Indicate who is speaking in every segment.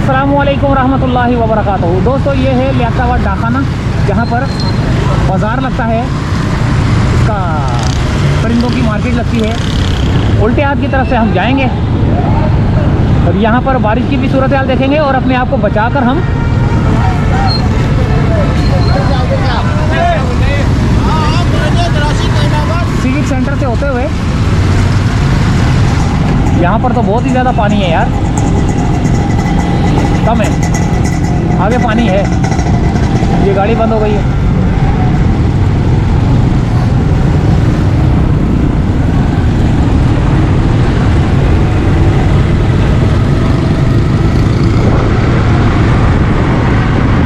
Speaker 1: अस्सलामुअलैकुम रहमतुल्लाहि व बरकातहू। दोस्तों, ये है लियाकताबाद डाखाना, जहाँ पर बाज़ार लगता है। इसका परिंदों की मार्केट लगती है। उल्टे हाथ की तरफ से हम जाएंगे और यहाँ पर बारिश की भी सूरत हाल देखेंगे और अपने आप को बचाकर हम सिविक सेंटर से होते हुए, यहाँ पर तो बहुत ही ज़्यादा पानी है यार, कम है, आगे पानी है। ये गाड़ी बंद हो गई है।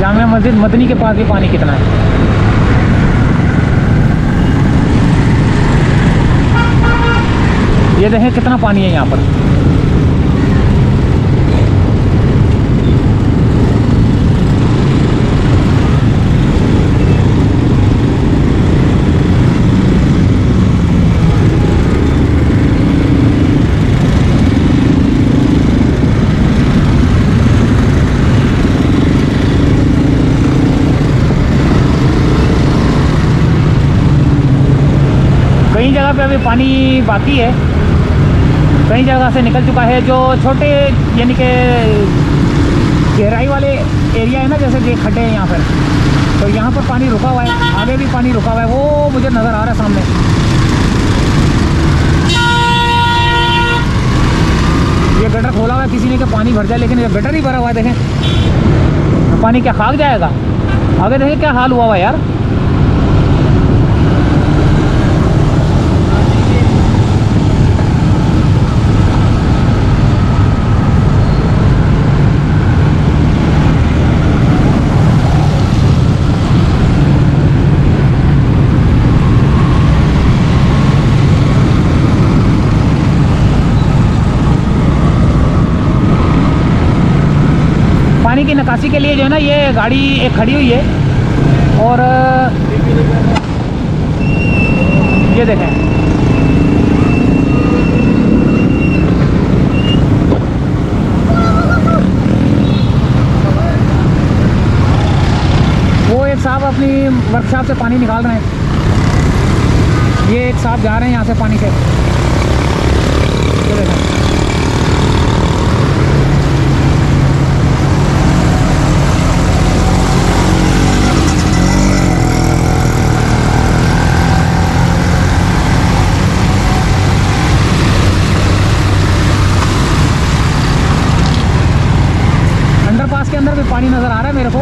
Speaker 1: जामिया मस्जिद मदनी के पास भी पानी कितना है। ये देखें कितना पानी है यहाँ पर। कई जगह पे अभी पानी बाकी है, कई जगह से निकल चुका है। जो छोटे यानी कि गहराई वाले एरिया है ना, जैसे ये खड्डे हैं यहाँ पर, तो यहाँ पर पानी रुका हुआ है। आगे भी पानी रुका हुआ है, वो मुझे नज़र आ रहा है सामने। ये गटर खोला हुआ है किसी ने कि पानी भर जाए, लेकिन ये गटर ही भरा हुआ है। देखें पानी क्या खाक जाएगा। आगे देखें क्या हाल हुआ हुआ है यार। पानी की निकासी के लिए जो है ना, ये गाड़ी एक खड़ी हुई है और ये देखें, वो एक साहब अपनी वर्कशॉप से पानी निकाल रहे हैं। ये एक साहब जा रहे हैं यहाँ से पानी से। ये देखें, अंडरपास के अंदर भी पानी नज़र आ रहा है मेरे को।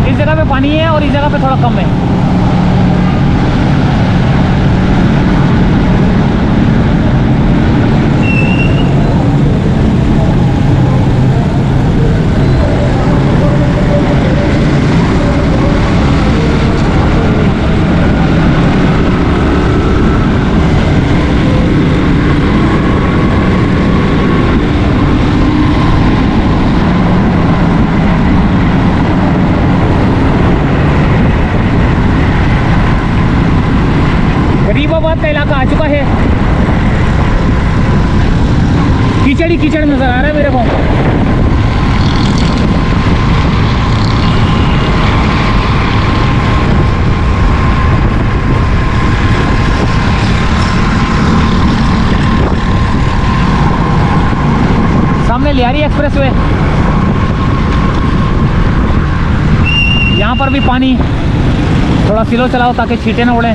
Speaker 1: इस जगह पे पानी है और इस जगह पे थोड़ा कम है। गरीबाबाद का इलाका आ चुका है। कीचड़ ही कीचड़ नजर आ रहा है मेरे को। सामने लियारी एक्सप्रेस वे, यहाँ पर भी पानी। थोड़ा स्लो चलाओ ताकि छींटे ना उड़े।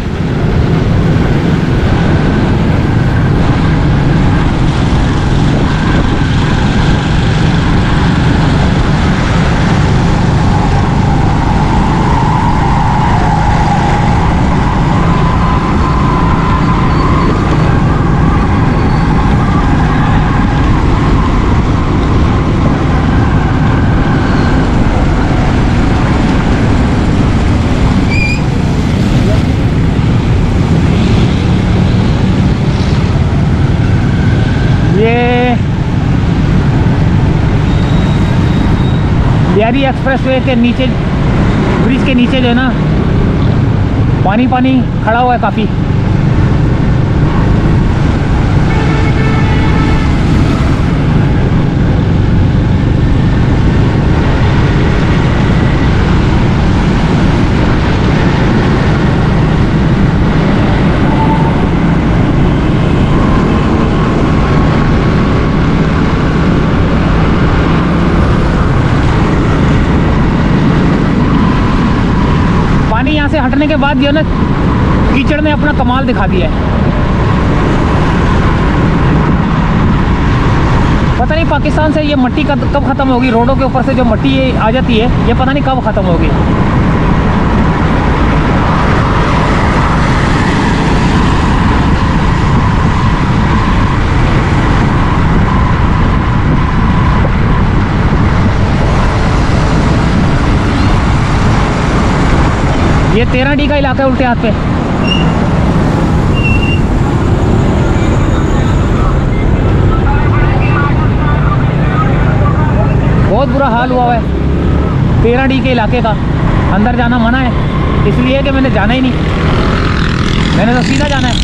Speaker 1: बिहारी एक्सप्रेस वे के नीचे, ब्रिज के नीचे जो है ना, पानी पानी खड़ा हुआ है काफ़ी। यहाँ से हटने के बाद जो है ना, कीचड़ ने अपना कमाल दिखा दिया है। पता नहीं पाकिस्तान से ये मट्टी कब ख़त्म होगी। रोडों के ऊपर से जो मट्टी ये आ जाती है, ये पता नहीं कब ख़त्म होगी। ये 13D का इलाका है उल्टे हाथ पे। बहुत बुरा हाल हुआ है 13D के इलाके का। अंदर जाना मना है, इसलिए कि मैंने जाना ही नहीं, मैंने तो सीधा जाना है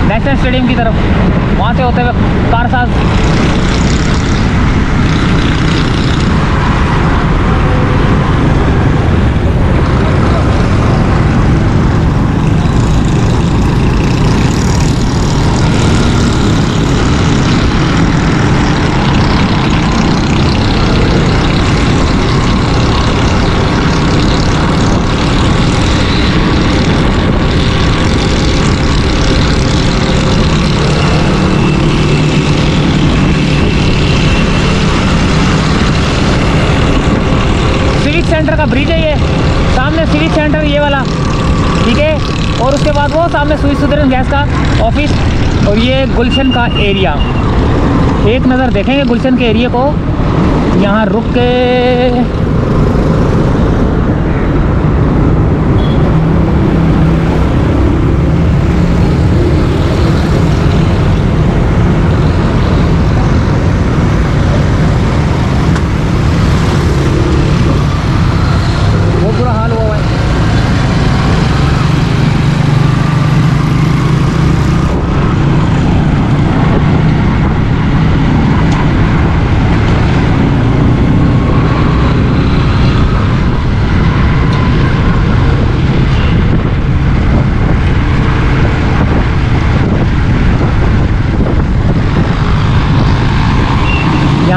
Speaker 1: नेशनल स्टेडियम की तरफ, वहाँ से होते हुए कारसाज। सेंटर का ब्रिज है ये, सामने सिविक सेंटर ये वाला, ठीक है। और उसके बाद वो सामने सुई सुदर्शन गैस का ऑफिस, और ये गुलशन का एरिया। एक नज़र देखेंगे गुलशन के एरिया को। यहाँ रुक के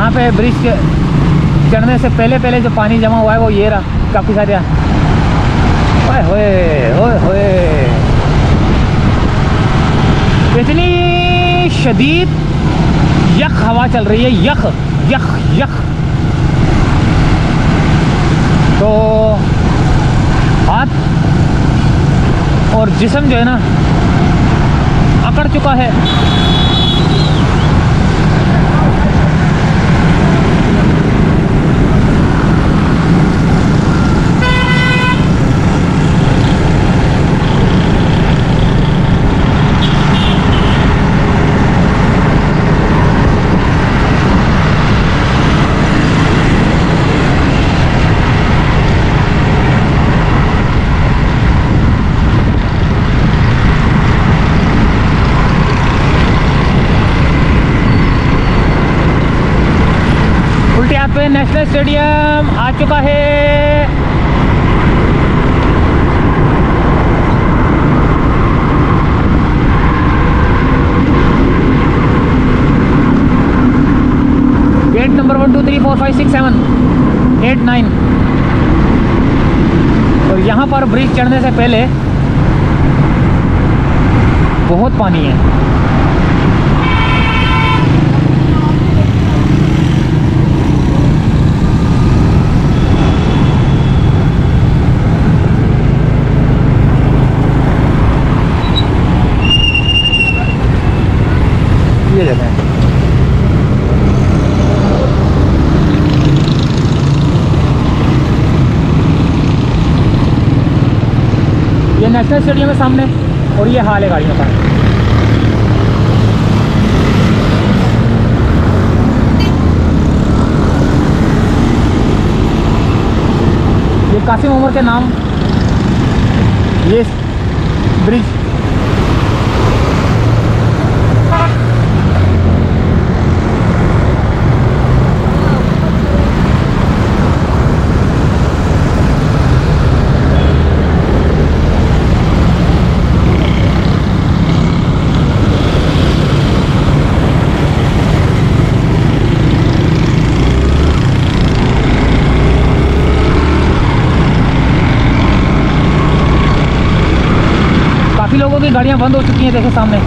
Speaker 1: पे ब्रिज के चढ़ने से पहले जो पानी जमा हुआ है वो ये रहा, काफ़ी सारे। ओए होए ओए होए, इतनी शदीद यख हवा चल रही है, यख यख यख। तो हाथ और जिस्म जो है ना अकड़ चुका है। नेशनल स्टेडियम आ चुका है। Gate number 1 2 3 4 5 6 7 8 9। और यहाँ पर ब्रिज चढ़ने से पहले बहुत पानी है। ये जगह है। ये नेशनल स्टेडियम है सामने, और ये हाल है गाड़ियों का। कासिम उमर के नाम ये ब्रिज। काफ़ी लोगों की गाड़ियां बंद हो चुकी हैं, देखे सामने।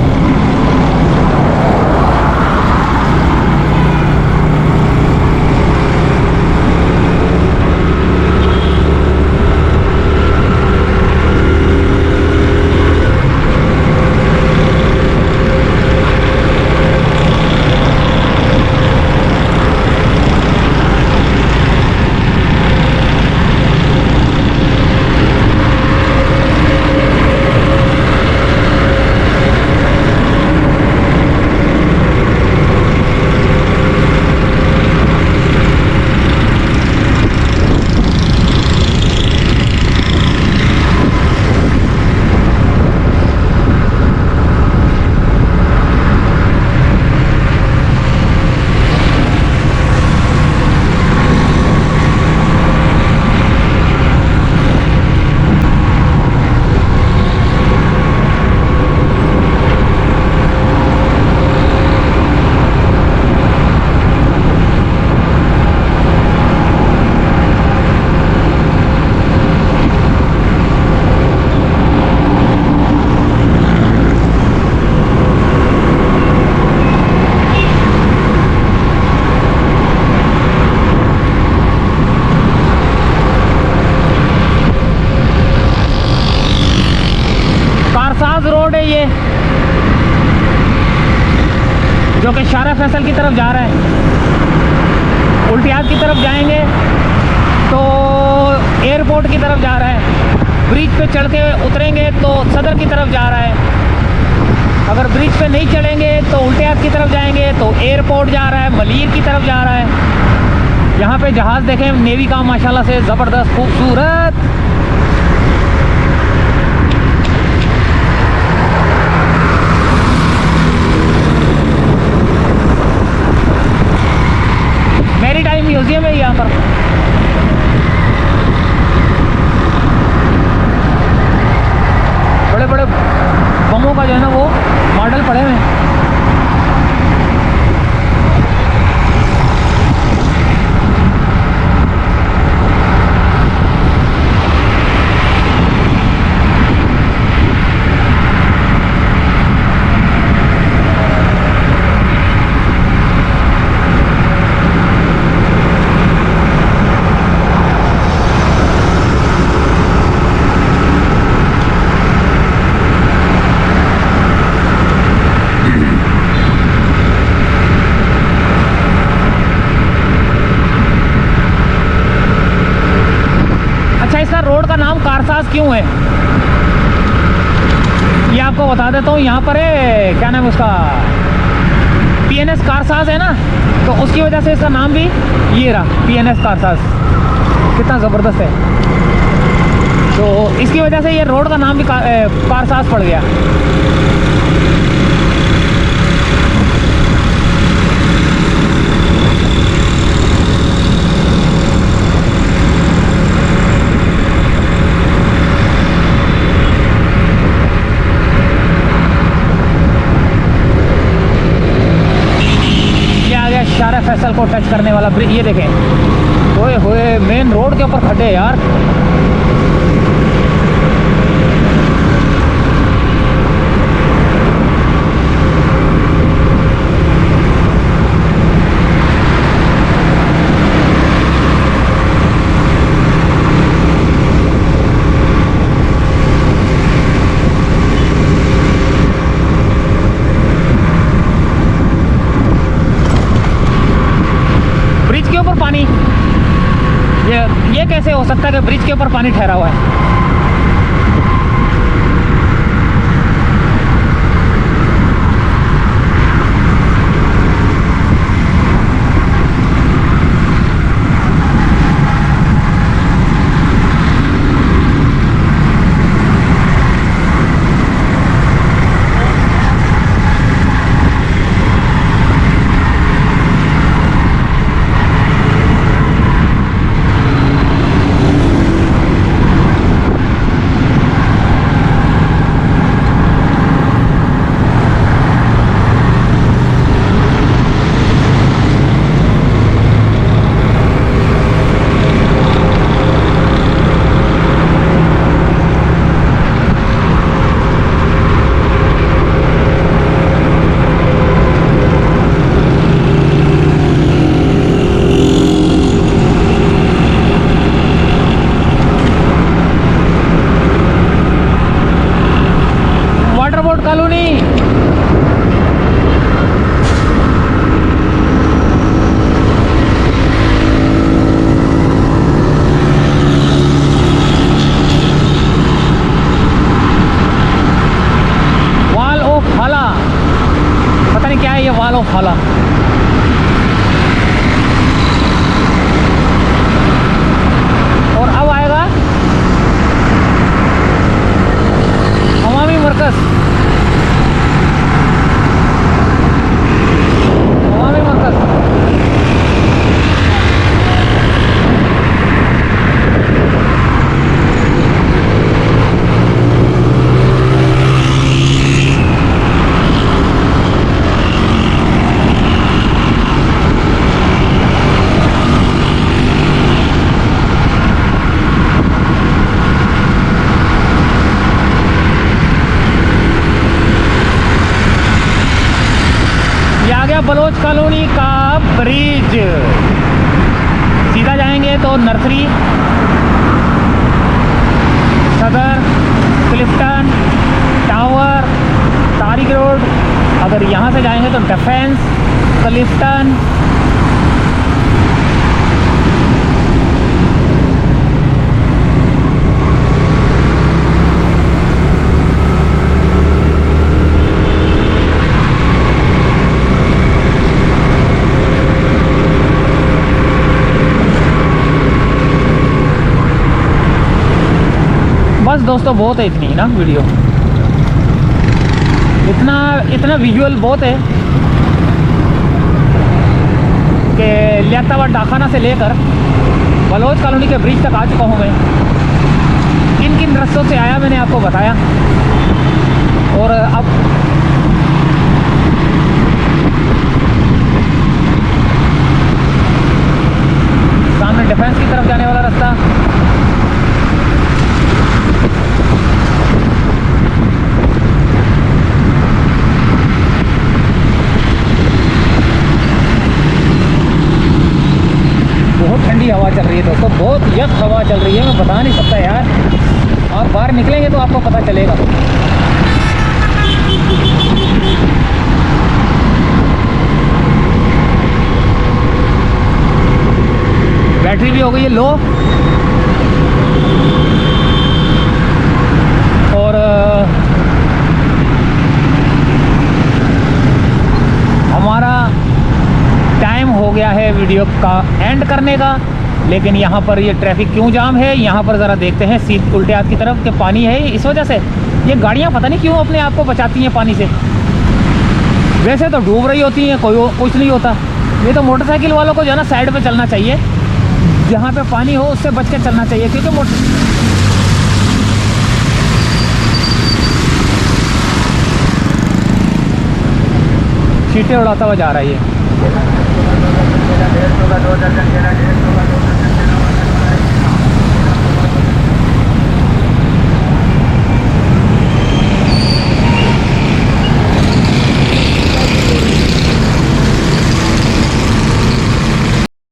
Speaker 1: रोड है ये, जो कि शारा फैसल की तरफ जा रहा है। उल्टियात की तरफ जाएंगे तो एयरपोर्ट की तरफ जा रहा है। ब्रिज पे चढ़ के उतरेंगे तो सदर की तरफ जा रहा है। अगर ब्रिज पे नहीं चढ़ेंगे तो उल्टियात की तरफ जाएंगे तो एयरपोर्ट जा रहा है, मलीर की तरफ जा रहा है। यहाँ पे जहाज़ देखें नेवी का माशाल्लाह से ज़बरदस्त खूबसूरत। मैरीटाइम म्यूजियम है यहाँ पर। बड़े बड़े बमों का जो है ना वो मॉडल पड़े हुए हैं। रोड का नाम कारसाज क्यों है ये आपको बता देता हूँ। यहाँ पर है क्या नाम है उसका, PNS कारसाज है ना, तो उसकी वजह से इसका नाम भी ये रहा, PNS कारसाज। कितना ज़बरदस्त है। तो इसकी वजह से ये रोड का नाम भी कारसाज पड़ गया। शारा फैसल को टच करने वाला ब्रिज, ये देखें। ओए होए, मेन रोड के ऊपर खड्डे यार। पानी ये कैसे हो सकता है कि ब्रिज के ऊपर पानी ठहरा हुआ है। कॉलोनी का ब्रिज। सीधा जाएंगे तो नर्सरी, सदर, क्लिफ्टन, टावर, तारिक रोड। अगर यहाँ से जाएंगे तो डिफेंस, क्लिफ्टन, बस दोस्तों बहुत है इतनी ही ना वीडियो। इतना विजुअल बहुत है कि लियाकताबाद डाखाना से लेकर बलोच कॉलोनी के ब्रिज तक आ चुका हूँ मैं। किन किन रास्तों से आया मैंने आपको बताया। और अब सामने डिफेंस की तरफ जाने वाला रास्ता। बहुत ठंडी हवा चल रही है दोस्तों, बहुत यक हवा चल रही है, मैं बता नहीं सकता यार। आप बाहर निकलेंगे तो आपको पता चलेगा। बैटरी भी हो गई है लो, और हमारा टाइम हो गया है वीडियो का एंड करने का। लेकिन यहाँ पर ये ट्रैफिक क्यों जाम है, यहाँ पर ज़रा देखते हैं सीधे उल्टे हाथ की तरफ कि पानी है। इस वजह से ये गाड़ियाँ पता नहीं क्यों अपने आप को बचाती हैं पानी से। वैसे तो डूब रही होती हैं, कुछ नहीं होता। ये तो मोटरसाइकिल वालों को जो है ना साइड पे चलना चाहिए, जहाँ पे पानी हो उससे बच के चलना चाहिए, क्योंकि सीटें उड़ाता हुआ जा रहा है ये।